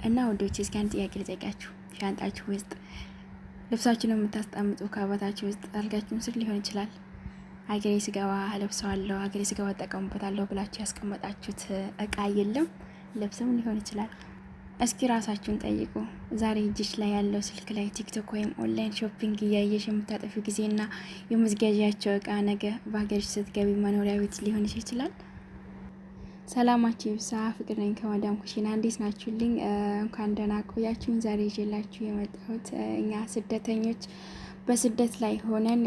እና ወዶች እስኪ አንድ ጥያቄ ልጠይቃችሁ። ሻንጣችሁ ውስጥ ልብሳችሁን የምታስቀምጡ ከቦታችሁ ውስጥ አልጋችሁን ስር ሊሆን ይችላል። ሀገሬ ስገባ እለብሰዋለሁ፣ ሀገሬ ስገባ እጠቀሙበታለሁ ብላችሁ ያስቀመጣችሁት እቃ የለም? ልብስም ሊሆን ይችላል። እስኪ ራሳችሁን ጠይቁ። ዛሬ እጅሽ ላይ ያለው ስልክ ላይ ቲክቶክ ወይም ኦንላይን ሾፒንግ እያየሽ የምታጠፊው ጊዜና የምትገዣቸው እቃ ነገ በሀገርሽ ስትገቢ መኖሪያ ቤት ሊሆን ይችላል። ሰላማችሁ ይብዛ። ፍቅር ነኝ ከማዳም ኩሽና። እንዴት ናችሁልኝ? እንኳን ደህና ቆያችሁኝ። ዛሬ ይዤላችሁ የመጣሁት እኛ ስደተኞች በስደት ላይ ሆነን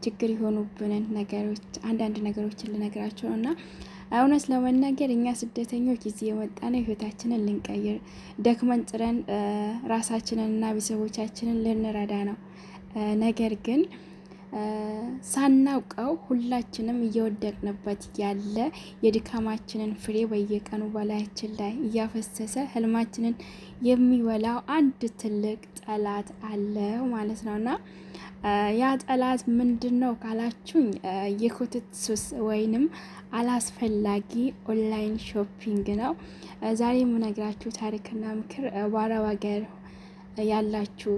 ችግር የሆኑብንን ነገሮች አንዳንድ ነገሮችን ልነግራችሁ ነው። እና እውነት ለመናገር እኛ ስደተኞች እዚህ የመጣነው ህይወታችንን ልንቀይር ደክመን ጥረን ራሳችንንና ቤተሰቦቻችንን ልንረዳ ነው። ነገር ግን ሳናውቀው ሁላችንም እየወደቅንበት ያለ የድካማችንን ፍሬ በየቀኑ በላያችን ላይ እያፈሰሰ ህልማችንን የሚበላው አንድ ትልቅ ጠላት አለው ማለት ነውና ያ ጠላት ምንድን ነው ካላችሁኝ የኮተት ሱስ ወይንም አላስፈላጊ ኦንላይን ሾፒንግ ነው። ዛሬ የምነግራችሁ ታሪክና ምክር በአረብ ሀገር ያላችሁ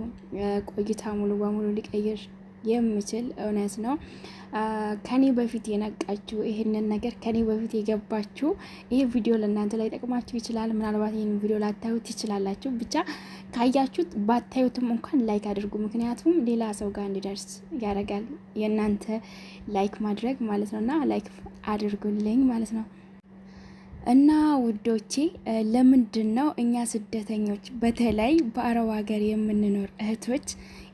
ቆይታ ሙሉ በሙሉ ሊቀይር የምችል እውነት ነው። ከኔ በፊት የነቃችሁ ይህንን ነገር ከኔ በፊት የገባችሁ ይህ ቪዲዮ ለእናንተ ላይ ጠቅማችሁ ይችላል። ምናልባት ይህን ቪዲዮ ላታዩት ትችላላችሁ። ብቻ ካያችሁት ባታዩትም እንኳን ላይክ አድርጉ። ምክንያቱም ሌላ ሰው ጋር እንዲደርስ ያደርጋል የእናንተ ላይክ ማድረግ ማለት ነው። እና ላይክ አድርጉልኝ ማለት ነው። እና ውዶቼ ለምንድን ነው እኛ ስደተኞች በተለይ በአረብ ሀገር የምንኖር እህቶች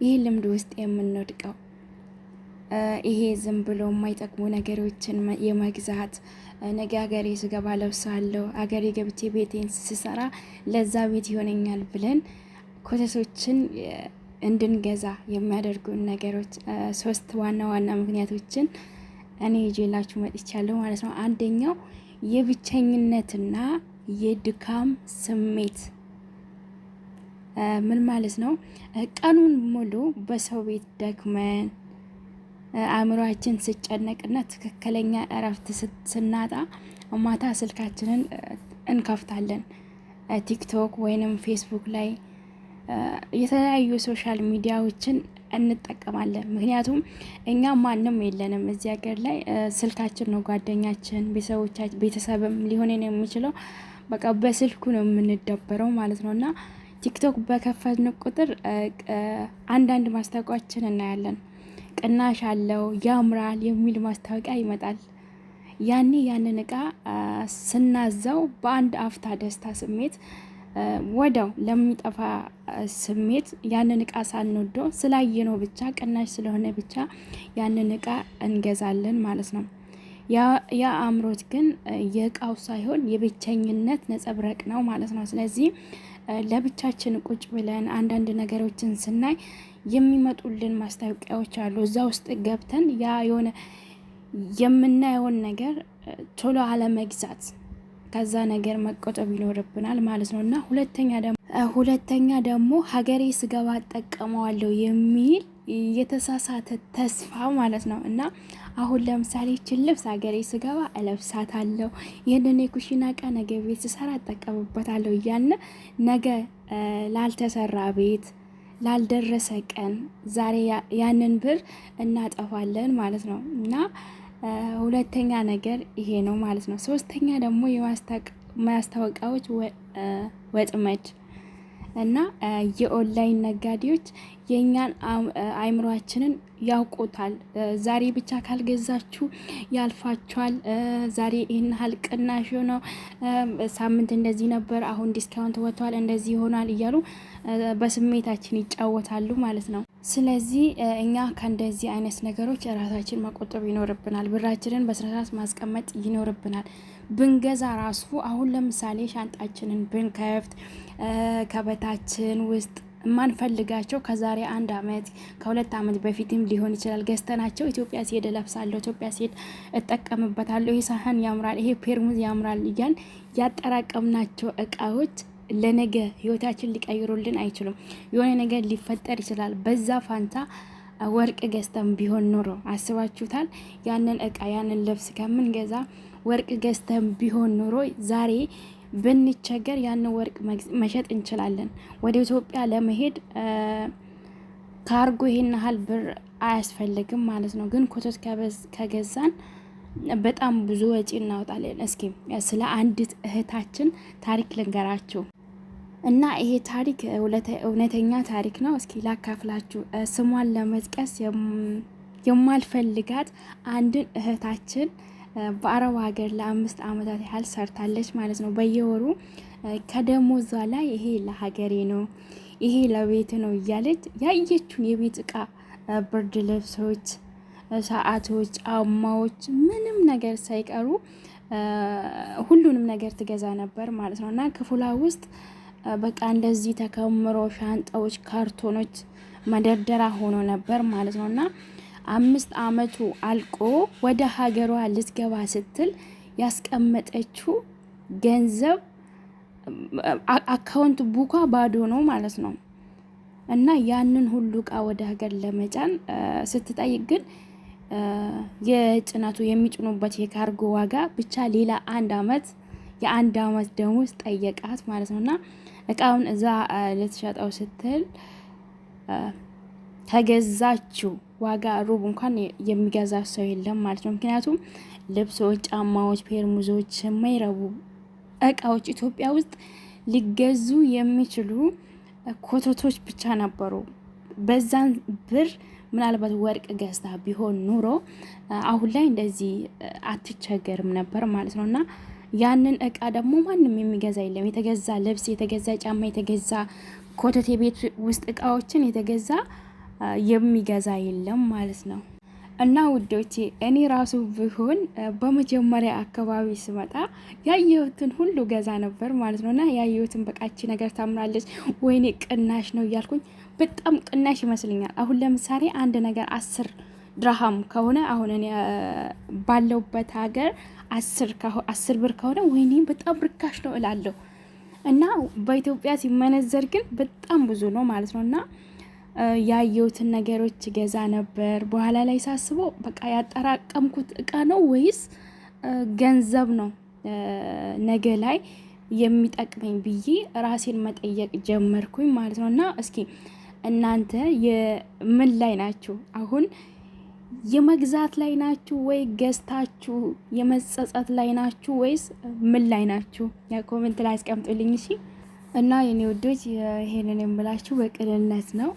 ይህ ልምድ ውስጥ የምንወድቀው? ይሄ ዝም ብሎ የማይጠቅሙ ነገሮችን የመግዛት ነገ ሀገሬ ስገባ ለብሳለሁ፣ ሀገሬ ገብቼ ቤቴን ስሰራ ለዛ ቤት ይሆነኛል ብለን ኮተቶችን እንድንገዛ የሚያደርጉን ነገሮች ሶስት ዋና ዋና ምክንያቶችን እኔ ይዤላችሁ መጥቻለሁ ማለት ነው። አንደኛው የብቸኝነትና የድካም ስሜት። ምን ማለት ነው? ቀኑን ሙሉ በሰው ቤት ደክመን አእምሯችን ስጨነቅና ትክክለኛ እረፍት ስናጣ ማታ ስልካችንን እንከፍታለን። ቲክቶክ ወይንም ፌስቡክ ላይ የተለያዩ ሶሻል ሚዲያዎችን እንጠቀማለን። ምክንያቱም እኛ ማንም የለንም እዚህ ሀገር ላይ ስልካችን ነው ጓደኛችን፣ ቤተሰብም ሊሆን የሚችለው በቃ በስልኩ ነው የምንደበረው ማለት ነው። እና ቲክቶክ በከፈትን ቁጥር አንዳንድ ማስታወቂያዎችን እናያለን። ቅናሽ አለው ያምራል የሚል ማስታወቂያ ይመጣል። ያኔ ያንን እቃ ስናዘው በአንድ አፍታ ደስታ ስሜት ወዳው ለሚጠፋ ስሜት ያንን እቃ ሳንወደው ስላየነው ብቻ ቅናሽ ስለሆነ ብቻ ያንን እቃ እንገዛለን ማለት ነው። ያ አምሮት ግን የእቃው ሳይሆን የብቸኝነት ነጸብረቅ ነው ማለት ነው። ስለዚህ ለብቻችን ቁጭ ብለን አንዳንድ ነገሮችን ስናይ የሚመጡልን ማስታወቂያዎች አሉ። እዛ ውስጥ ገብተን ያ የሆነ የምናየውን ነገር ቶሎ አለመግዛት ከዛ ነገር መቆጠብ ይኖርብናል ማለት ነው። እና ሁለተኛ ደግሞ ሀገሬ ስገባ እጠቀመዋለሁ የሚል የተሳሳተ ተስፋ ማለት ነው። እና አሁን ለምሳሌ ይህችን ልብስ ሀገሬ ስገባ እለብሳታለሁ፣ ይህንን የኩሽና እቃ ነገ ቤት ስሰራ እጠቀምበታለሁ እያልን ነገ ላልተሰራ ቤት ላልደረሰ ቀን ዛሬ ያንን ብር እናጠፋለን ማለት ነው። እና ሁለተኛ ነገር ይሄ ነው ማለት ነው። ሶስተኛ ደግሞ የማስታወቂያዎች ወጥመድ እና የኦንላይን ነጋዴዎች የእኛን አይምሯችንን ያውቁታል። ዛሬ ብቻ ካልገዛችሁ ያልፋችኋል፣ ዛሬ ይህን ያህል ቅናሽ ነው፣ ሳምንት እንደዚህ ነበር፣ አሁን ዲስካውንት ወጥቷል፣ እንደዚህ ይሆናል እያሉ በስሜታችን ይጫወታሉ ማለት ነው። ስለዚህ እኛ ከእንደዚህ አይነት ነገሮች ራሳችን መቆጠብ ይኖርብናል። ብራችንን በስርዓት ማስቀመጥ ይኖርብናል። ብንገዛ ራሱ አሁን ለምሳሌ ሻንጣችንን ብንከፍት ከበታችን ውስጥ የማንፈልጋቸው ከዛሬ 1 አመት ከ2 አመት በፊትም ሊሆን ይችላል ገዝተናቸው ኢትዮጵያ ሲሄድ እለብሳለሁ፣ ኢትዮጵያ ሲሄድ እጠቀምበታለሁ፣ ይሄ ሳህን ያምራል፣ ይሄ ፔርሙዝ ያምራል እያን ያጠራቀምናቸው እቃዎች ለነገ ህይወታችን ሊቀይሩልን አይችሉም። የሆነ ነገር ሊፈጠር ይችላል። በዛ ፋንታ ወርቅ ገዝተን ቢሆን ኖሮ አስባችሁታል? ያንን እቃ ያንን ልብስ ከምንገዛ ወርቅ ገዝተን ቢሆን ኖሮ ዛሬ ብንቸገር ያን ወርቅ መሸጥ እንችላለን። ወደ ኢትዮጵያ ለመሄድ ካርጎ ይሄን ያህል ብር አያስፈልግም ማለት ነው። ግን ኮተት ከገዛን በጣም ብዙ ወጪ እናወጣለን። እስኪ ስለ አንዲት እህታችን ታሪክ ልንገራችሁ እና ይሄ ታሪክ እውነተኛ ታሪክ ነው። እስኪ ላካፍላችሁ። ስሟን ለመጥቀስ የማልፈልጋት አንድን እህታችን በአረብ ሀገር ለ5 አመታት ያህል ሰርታለች ማለት ነው። በየወሩ ከደሞዟ ላይ ይሄ ለሀገሬ ነው፣ ይሄ ለቤት ነው እያለች ያየችውን የቤት እቃ፣ ብርድ ልብሶች፣ ሰዓቶች፣ ጫማዎች ምንም ነገር ሳይቀሩ ሁሉንም ነገር ትገዛ ነበር ማለት ነው። እና ክፍሏ ውስጥ በቃ እንደዚህ ተከምሮ ሻንጣዎች፣ ካርቶኖች መደርደራ ሆኖ ነበር ማለት ነው። እና 5 አመቱ አልቆ ወደ ሀገሯ ልትገባ ስትል ያስቀመጠችው ገንዘብ አካውንት ቡኳ ባዶ ነው ማለት ነው። እና ያንን ሁሉ እቃ ወደ ሀገር ለመጫን ስትጠይቅ ግን የጭነቱ የሚጭኑበት የካርጎ ዋጋ ብቻ ሌላ የአንድ አመት ደሞዝ ጠየቃት ማለት ነው። እና እቃውን እዛ ልትሸጠው ስትል ከገዛችው ዋጋ ሩብ እንኳን የሚገዛ ሰው የለም ማለት ነው። ምክንያቱም ልብሶች፣ ጫማዎች፣ ፔርሙዞች፣ የማይረቡ እቃዎች ኢትዮጵያ ውስጥ ሊገዙ የሚችሉ ኮተቶች ብቻ ነበሩ። በዛን ብር ምናልባት ወርቅ ገዝታ ቢሆን ኑሮ አሁን ላይ እንደዚህ አትቸገርም ነበር ማለት ነው። እና ያንን እቃ ደግሞ ማንም የሚገዛ የለም። የተገዛ ልብስ፣ የተገዛ ጫማ፣ የተገዛ ኮተት፣ የቤት ውስጥ እቃዎችን የተገዛ የሚገዛ የለም ማለት ነው። እና ውዶቼ እኔ ራሱ ቢሆን በመጀመሪያ አካባቢ ስመጣ ያየሁትን ሁሉ ገዛ ነበር ማለት ነው። እና ያየሁትን በቃቺ ነገር ታምራለች፣ ወይኔ ቅናሽ ነው እያልኩኝ በጣም ቅናሽ ይመስለኛል። አሁን ለምሳሌ አንድ ነገር 10 ድርሃም ከሆነ አሁን እኔ ባለውበት ሀገር 10 ብር ከሆነ ወይኔ በጣም ርካሽ ነው እላለሁ። እና በኢትዮጵያ ሲመነዘር ግን በጣም ብዙ ነው ማለት ነው። እና ያየሁትን ነገሮች ገዛ ነበር። በኋላ ላይ ሳስበው በቃ ያጠራቀምኩት እቃ ነው ወይስ ገንዘብ ነው ነገ ላይ የሚጠቅመኝ ብዬ ራሴን መጠየቅ ጀመርኩኝ ማለት ነው። እና እስኪ እናንተ ምን ላይ ናችሁ? አሁን የመግዛት ላይ ናችሁ ወይ ገዝታችሁ የመጸጸት ላይ ናችሁ ወይስ ምን ላይ ናችሁ? ኮሜንት ላይ አስቀምጡልኝ እሺ። እና የኔ ውዶች ይሄንን የምላችሁ በቅንነት ነው።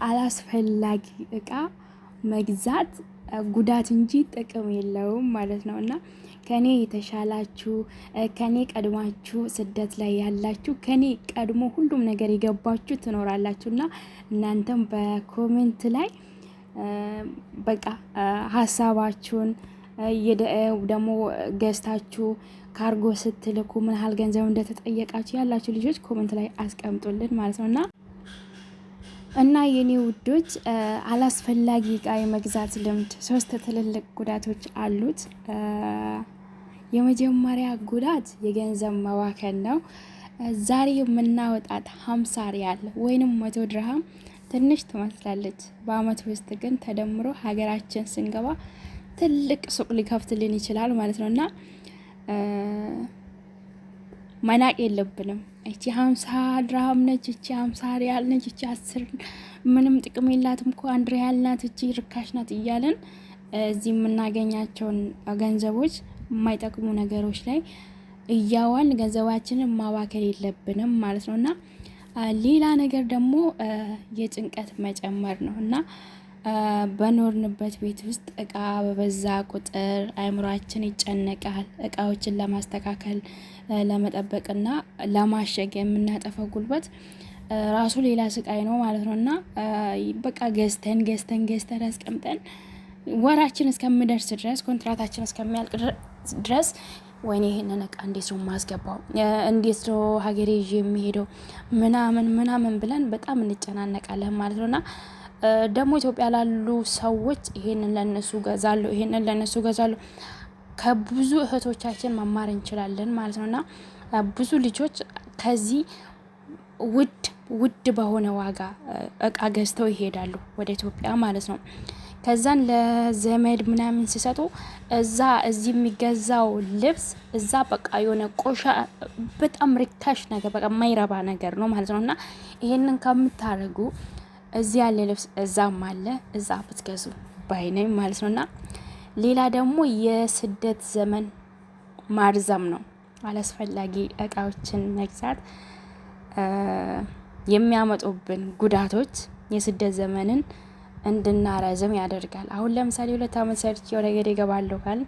አላስፈላጊ እቃ መግዛት ጉዳት እንጂ ጥቅም የለውም ማለት ነው። እና ከኔ የተሻላችሁ ከኔ ቀድማችሁ ስደት ላይ ያላችሁ ከኔ ቀድሞ ሁሉም ነገር የገባችሁ ትኖራላችሁ። እና እናንተም በኮሜንት ላይ በቃ ሀሳባችሁን ደግሞ ገዝታችሁ ካርጎ ስትልኩ ምን ያህል ገንዘብ እንደተጠየቃችሁ ያላችሁ ልጆች ኮሜንት ላይ አስቀምጡልን ማለት ነው። እና የኔ ውዶች አላስፈላጊ እቃ የመግዛት ልምድ 3 ትልልቅ ጉዳቶች አሉት። የመጀመሪያ ጉዳት የገንዘብ መዋከን ነው። ዛሬ የምናወጣት 50 ሪያል ወይንም 100 ድርሃም ትንሽ ትመስላለች። በአመት ውስጥ ግን ተደምሮ ሀገራችን ስንገባ ትልቅ ሱቅ ሊከፍትልን ይችላል ማለት ነው። እና መናቅ የለብንም። እቺ 50 ድርሃም ነች፣ እቺ 50 ሪያል ነች፣ እቺ 10 ምንም ጥቅም የላትም እኮ 1 ሪያል ናት፣ እቺ ርካሽ ናት እያለን እዚህ የምናገኛቸውን ገንዘቦች የማይጠቅሙ ነገሮች ላይ እያዋል ገንዘባችንን ማባከል የለብንም ማለት ነው። እና ሌላ ነገር ደግሞ የጭንቀት መጨመር ነው። እና በኖርንበት ቤት ውስጥ እቃ በበዛ ቁጥር አእምሯችን ይጨነቃል። እቃዎችን ለማስተካከል ለመጠበቅና ለማሸግ የምናጠፈው ጉልበት ራሱ ሌላ ስቃይ ነው ማለት ነው። እና በቃ ገዝተን አስቀምጠን ወራችን እስከምደርስ ድረስ ኮንትራታችን እስከሚያልቅ ድረስ ወይኔ ይሄንን እቃ እንዴት ነው ማስገባው፣ እንዴት ነው ሀገሬ ይዤ የሚሄደው ምናምን ብለን በጣም እንጨናነቃለን ማለት ነውና ደግሞ ኢትዮጵያ ላሉ ሰዎች ይሄንን ለነሱ ገዛለሁ ከብዙ እህቶቻችን መማር እንችላለን ማለት ነውና ብዙ ልጆች ከዚህ ውድ በሆነ ዋጋ እቃ ገዝተው ይሄዳሉ ወደ ኢትዮጵያ ማለት ነው። ከዛን ለዘመድ ምናምን ሲሰጡ እዚህ የሚገዛው ልብስ እዛ በቃ የሆነ በጣም ርካሽ ነገር በቃ የማይረባ ነገር ነው ማለት ነው። እና ይሄንን ከምታደርጉ እዚህ ያለ ልብስ እዛም አለ እዛ ብትገዙ ባይነኝ ማለት ነው። እና ሌላ ደግሞ የስደት ዘመን ማርዘም ነው። አላስፈላጊ እቃዎችን መግዛት የሚያመጡብን ጉዳቶች የስደት ዘመንን እንድናረዝም ያደርጋል። አሁን ለምሳሌ 2 አመት ሰርቼ ወደ ሀገሬ እገባለሁ ካል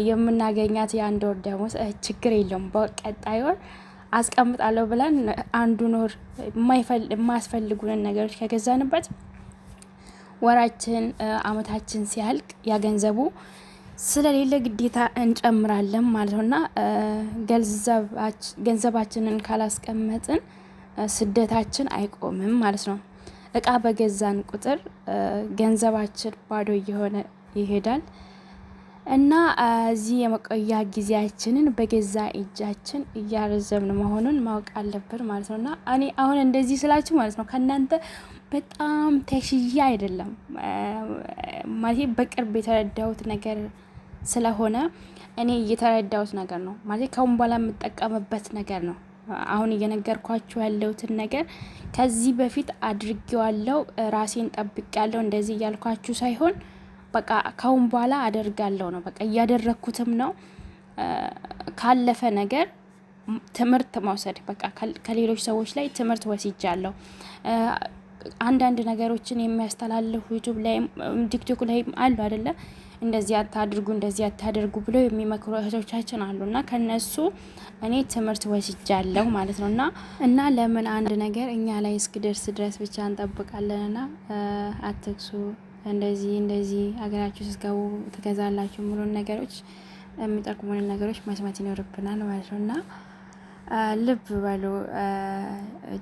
የምናገኛት የ1 ወር ደሞዝ ችግር የለውም በቀጣይ ወር አስቀምጣለሁ ብለን 1 ወር የማያስፈልጉንን ነገሮች ከገዛንበት ወራችን አመታችን ሲያልቅ ያገንዘቡ ስለሌለ ግዴታ እንጨምራለን ማለት ነውና ገንዘባችንን ካላስቀመጥን ስደታችን አይቆምም ማለት ነው። እቃ በገዛን ቁጥር ገንዘባችን ባዶ እየሆነ ይሄዳል እና እዚህ የመቆያ ጊዜያችንን በገዛ እጃችን እያረዘምን መሆኑን ማወቅ አለብን ማለት ነውና እኔ አሁን እንደዚህ ስላችሁ ማለት ነው ከናንተ በጣም ተሽያ አይደለም ማለት በቅርብ የተረዳሁት ነገር ስለሆነ እኔ እየተረዳሁት ነገር ነው ማለት ከአሁን በኋላ የምጠቀምበት ነገር ነው። አሁን እየነገርኳችሁ ያለሁትን ነገር ከዚህ በፊት አድርጌዋለሁ ራሴን ጠብቄያለሁ እንደዚህ እያልኳችሁ ሳይሆን በቃ ካሁን በኋላ አደርጋለሁ ነው። በቃ እያደረኩትም ነው። ካለፈ ነገር ትምህርት መውሰድ በቃ ከሌሎች ሰዎች ላይ ትምህርት ወስጃለሁ። አንዳንድ ነገሮችን የሚያስተላልፉ ዩቲዩብ ላይ ቲክቶክ ላይ አሉ አይደለ እንደዚህ አታድርጉ ብሎ የሚመክሩ እህቶቻችን አሉና ከነሱ እኔ ትምህርት ወስጃለሁ ማለት ነውና እና ለምን አንድ ነገር እኛ ላይ እስኪደርስ ድረስ ብቻ እንጠብቃለንና አትክሱ እንደዚህ አገራችሁ ስትገቡ ትገዛላችሁ ሙሉን ነገሮች የሚጠቅሙን ነገሮች መስማት ይኖርብናል ማለት ነውና ልብ በሉ።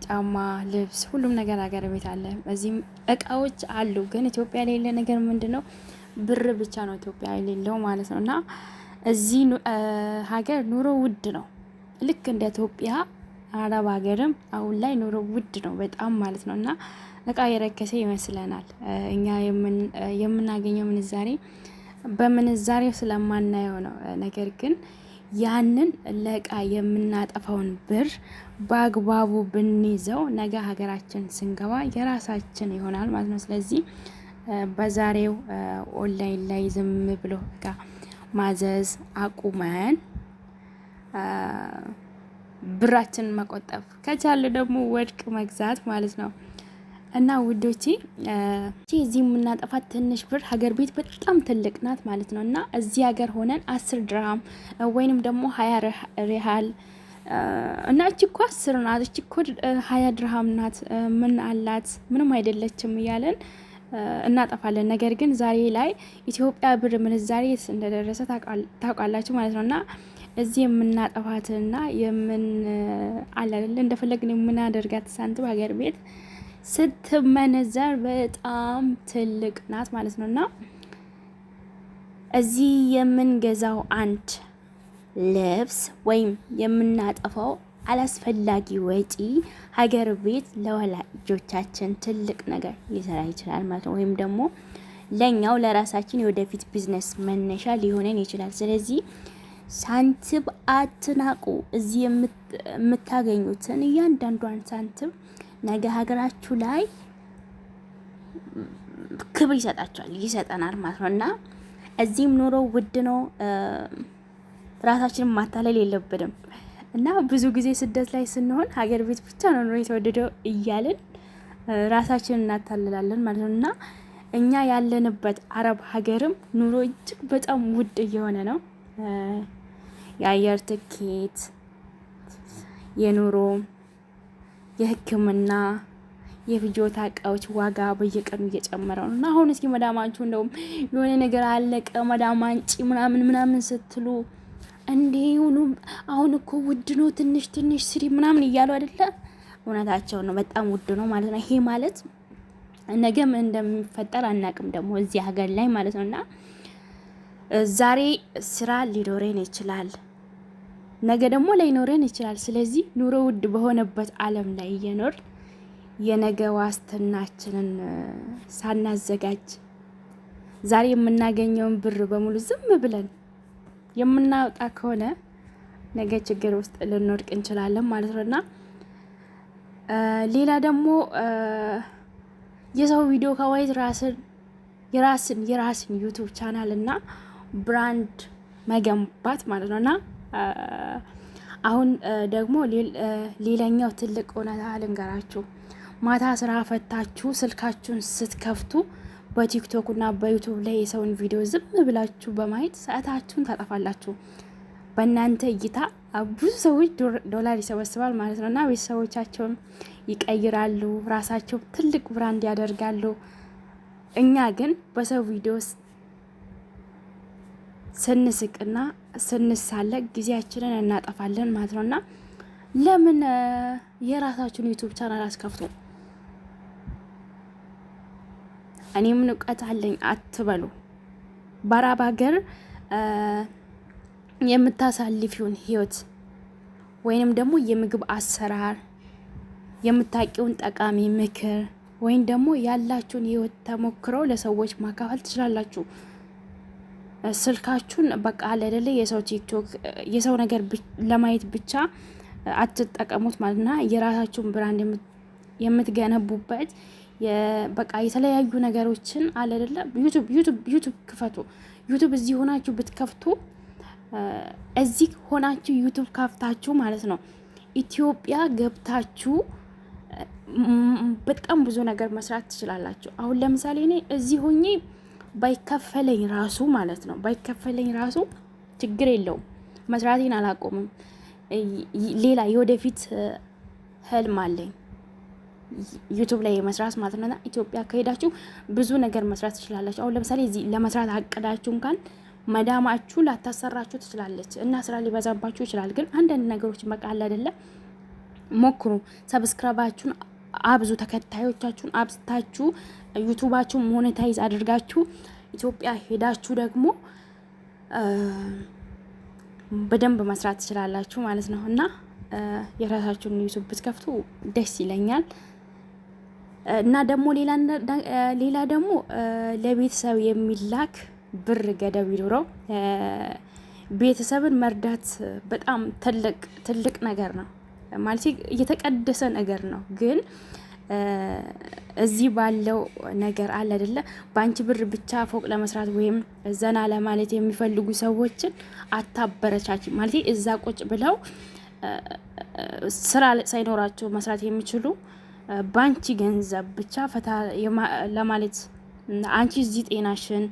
ጫማ ልብስ ሁሉም ነገር ሀገር ቤት አለ። እዚህም እቃዎች አሉ ግን ኢትዮጵያ ላይ ያለ ነገር ምንድነው ብር ብቻ ነው ኢትዮጵያ የሌለው ማለት ነው። እና እዚህ ሀገር ኑሮ ውድ ነው ልክ እንደ ኢትዮጵያ አረብ ሀገርም አሁን ላይ ኑሮ ውድ ነው በጣም ማለት ነው። እና እቃ የረከሰ ይመስለናል እኛ የምናገኘው ምንዛሬ በምንዛሬው ስለማናየው ነው። ነገር ግን ያንን ለእቃ የምናጠፋውን ብር በአግባቡ ብንይዘው ነገ ሀገራችን ስንገባ የራሳችን ይሆናል ማለት ነው። ስለዚህ በዛሬው ኦንላይን ላይ ዝም ብሎ እቃ ማዘዝ አቁመን ብራችንን መቆጠብ ከቻለ ደግሞ ወርቅ መግዛት ማለት ነው። እና ውዶቼ እዚህ የምናጠፋት ትንሽ ብር ሀገር ቤት በጣም ትልቅ ናት ማለት ነው። እና እዚህ ሀገር ሆነን 10 ድርሃም ወይንም ደግሞ 20 ሪያል እና እቺ እኮ 10 ናት እቺ እኮ 20 ድርሃም ናት ምን አላት ምንም አይደለችም እያለን እናጠፋለን። ነገር ግን ዛሬ ላይ ኢትዮጵያ ብር ምንዛሬ እንደደረሰ ታውቃላችሁ ማለት ነውና እዚህ የምናጠፋትና እንደፈለግን የምናደርጋት ሳንቲም ሀገር ቤት ስትመነዘር በጣም ትልቅ ናት ማለት ነውና እዚህ የምንገዛው አንድ ልብስ ወይም የምናጠፋው አላስፈላጊ ወጪ ሀገር ቤት ለወላጆቻችን ትልቅ ነገር ሊሰራ ይችላል ማለት ነው። ወይም ደግሞ ለኛው ለራሳችን የወደፊት ቢዝነስ መነሻ ሊሆነን ይችላል። ስለዚህ ሳንቲም አትናቁ። እዚህ የምታገኙትን እያንዳንዷን ሳንቲም ነገ ሀገራችሁ ላይ ክብር ይሰጠናል ማለት ነው። እና እዚህም ኑሮ ውድ ነው ራሳችንን ማታለል የለብንም። እና ብዙ ጊዜ ስደት ላይ ስንሆን ሀገር ቤት ብቻ ነው ኑሮ የተወደደው እያልን ራሳችንን እናታልላለን ማለት ነው። እና እኛ ያለንበት አረብ ሀገርም ኑሮ እጅግ በጣም ውድ እየሆነ ነው። የአየር ትኬት፣ የኑሮ፣ የሕክምና፣ የፍጆታ እቃዎች ዋጋ በየቀኑ እየጨመረ ነው። እና አሁን እስኪ መዳማችሁ እንደውም የሆነ ነገር አለቀ መዳም አንጪ ምናምን ስትሉ እንዴውኑ አሁን እኮ ውድ ነው ትንሽ ስሪ ምናምን እያሉ አይደለ? እውነታቸው ነው በጣም ውድ ነው ማለት ነው። ይሄ ማለት ነገ ምን እንደሚፈጠር አናቅም ደግሞ እዚህ ሀገር ላይ ማለት ነውና ዛሬ ስራ ሊኖረን ይችላል ነገ ደግሞ ላይኖረን ይችላል። ስለዚህ ኑሮ ውድ በሆነበት ዓለም ላይ እየኖር የነገ ዋስትናችንን ሳናዘጋጅ ዛሬ የምናገኘውን ብር በሙሉ ዝም ብለን የምናወጣ ከሆነ ነገ ችግር ውስጥ ልንወድቅ እንችላለን ማለት ነውና ሌላ ደግሞ የሰው ቪዲዮ ከማየት የራስን ዩቲዩብ ቻናል እና ብራንድ መገንባት ማለት ነውና አሁን ደግሞ ሌላኛው ትልቅ እውነታ ልንገራችሁ። ማታ ስራ ፈታችሁ ስልካችሁን ስትከፍቱ በቲክቶክ እና በዩቲዩብ ላይ የሰውን ቪዲዮ ዝም ብላችሁ በማየት ሰዓታችሁን ታጠፋላችሁ። በእናንተ እይታ ብዙ ሰዎች ዶላር ይሰበስባል ማለት ነውና ቤተሰቦቻቸውን ይቀይራሉ፣ ራሳቸው ትልቅ ብራንድ ያደርጋሉ። እኛ ግን በሰው ቪዲዮ ስንስቅና ስንሳለቅ ጊዜያችንን እናጠፋለን ማለት ነውና ለምን የራሳችሁን ዩቲዩብ ቻናል አስከፍቱ? እኔም እውቀት አለኝ አትበሉ። በአረብ ሀገር የምታሳልፊውን ህይወት ወይንም ደግሞ የምግብ አሰራር የምታውቂውን ጠቃሚ ምክር ወይም ደግሞ ያላችሁን ህይወት ተሞክረው ለሰዎች ማካፈል ትችላላችሁ። ስልካችሁን በቃ አይደለ የሰው ቲክቶክ የሰው ነገር ለማየት ብቻ አትጠቀሙት ማለትና የራሳችሁን ብራንድ የምትገነቡበት በቃ የተለያዩ ነገሮችን አይደለ ዩቲዩብ ክፈቱ። ዩቲዩብ እዚህ ሆናችሁ ብትከፍቱ እዚህ ሆናችሁ ዩቲዩብ ከፍታችሁ ማለት ነው ኢትዮጵያ ገብታችሁ በጣም ብዙ ነገር መስራት ትችላላችሁ። አሁን ለምሳሌ እኔ እዚህ ሆኜ ባይከፈለኝ ራሱ ማለት ነው ባይከፈለኝ ራሱ ችግር የለውም፣ መስራቴን አላቆምም። ሌላ የወደፊት ህልም አለኝ ዩቲዩብ ላይ መስራት ማለት ነውና ኢትዮጵያ ከሄዳችሁ ብዙ ነገር መስራት ትችላላችሁ። አሁን ለምሳሌ እዚህ ለመስራት አቅዳችሁ እንኳን መዳማችሁ ላታሰራችሁ ትችላለች እና ስራ ሊበዛባችሁ ይችላል። ግን አንዳንድ ነገሮች መቃል አይደለ ሞክሩ። ሰብስክራይባችሁን አብዙ፣ ተከታዮቻችሁን አብዝታችሁ ዩቲዩባችሁን ሞኔታይዝ አድርጋችሁ ኢትዮጵያ ሄዳችሁ ደግሞ በደንብ መስራት ትችላላችሁ ማለት ነው እና የራሳችሁን ዩቲዩብ ብትከፍቱ ደስ ይለኛል። እና ደግሞ ሌላ ደግሞ ለቤተሰብ የሚላክ ብር ገደብ ይኖረው። ቤተሰብን መርዳት በጣም ትልቅ ነገር ነው ማለት እየተቀደሰ ነገር ነው። ግን እዚህ ባለው ነገር አለ አይደለ ባንቺ ብር ብቻ ፎቅ ለመስራት ወይም ዘና ለማለት የሚፈልጉ ሰዎችን አታበረቻች ማለት እዛ ቁጭ ብለው ስራ ሳይኖራቸው መስራት የሚችሉ ባንቺ ገንዘብ ብቻ ፈታ ለማለት አንቺ እዚህ ጤናሽን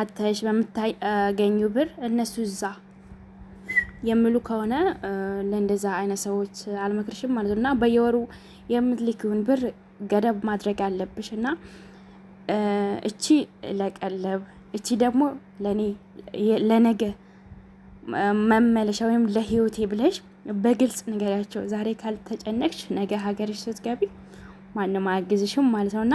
አተሽ በምታገኙ ብር እነሱ እዛ የሚሉ ከሆነ ለእንደዛ አይነት ሰዎች አልመክርሽም ማለት ነውና በየወሩ የምትልኪውን ብር ገደብ ማድረግ አለብሽ እና እቺ ለቀለብ እቺ ደግሞ ለነገ መመለሻ ወይም ለህይወቴ ብለሽ በግልጽ ንገሪያቸው። ዛሬ ካልተጨነቅሽ ነገ ሀገርሽ ስትገቢ ማንም አያግዝሽም ማለት ነውና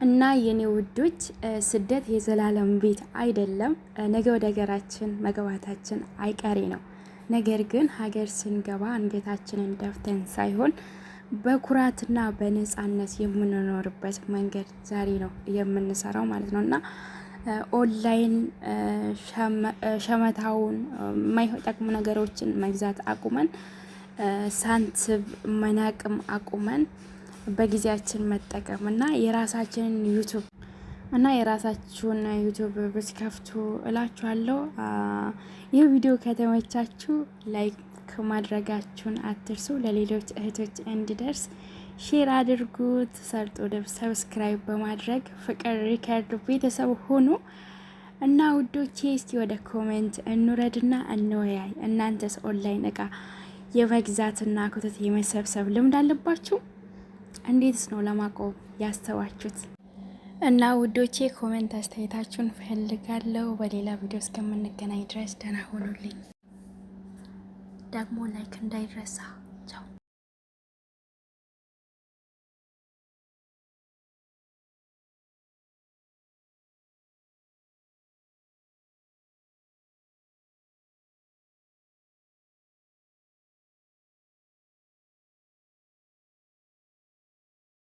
እና የኔ ውዶች ስደት የዘላለም ቤት አይደለም። ነገ ወደ ሀገራችን መግባታችን አይቀሬ ነው። ነገር ግን ሀገር ስንገባ አንገታችንን ደፍተን ሳይሆን በኩራትና በነጻነት የምንኖርበት መንገድ ዛሬ ነው የምንሰራው ማለት ነውና ኦንላይን ሸመታውን የማይጠቅሙ ነገሮችን መግዛት አቁመን ሳንቲም መናቅም አቁመን በጊዜያችን መጠቀም እና የራሳችንን ዩቲዩብ ብትከፍቱ እላችኋለሁ። ይህ ቪዲዮ ከተመቻችሁ ላይክ ማድረጋችሁን አትርሱ። ለሌሎች እህቶች እንዲደርስ ሼር አድርጉት። ሰርጦ ደብ ሰብስክራይብ በማድረግ ፍቅር ሪከርድ ቤተሰብ ሆኑ እና ውዶቼ እስቲ ወደ ኮሜንት እንውረድና እንወያይ። እናንተስ ኦንላይን እቃ የመግዛትና ኮተት የመሰብሰብ ልምድ አለባችሁ? እንዴትስ ነው ለማቆም ያስተዋችሁት? እና ውዶቼ ኮሜንት አስተያየታችሁን ፈልጋለሁ። በሌላ ቪዲዮ እስከምንገናኝ ድረስ ደህና ሆኑልኝ። ደግሞ ላይክ እንዳይረሳ።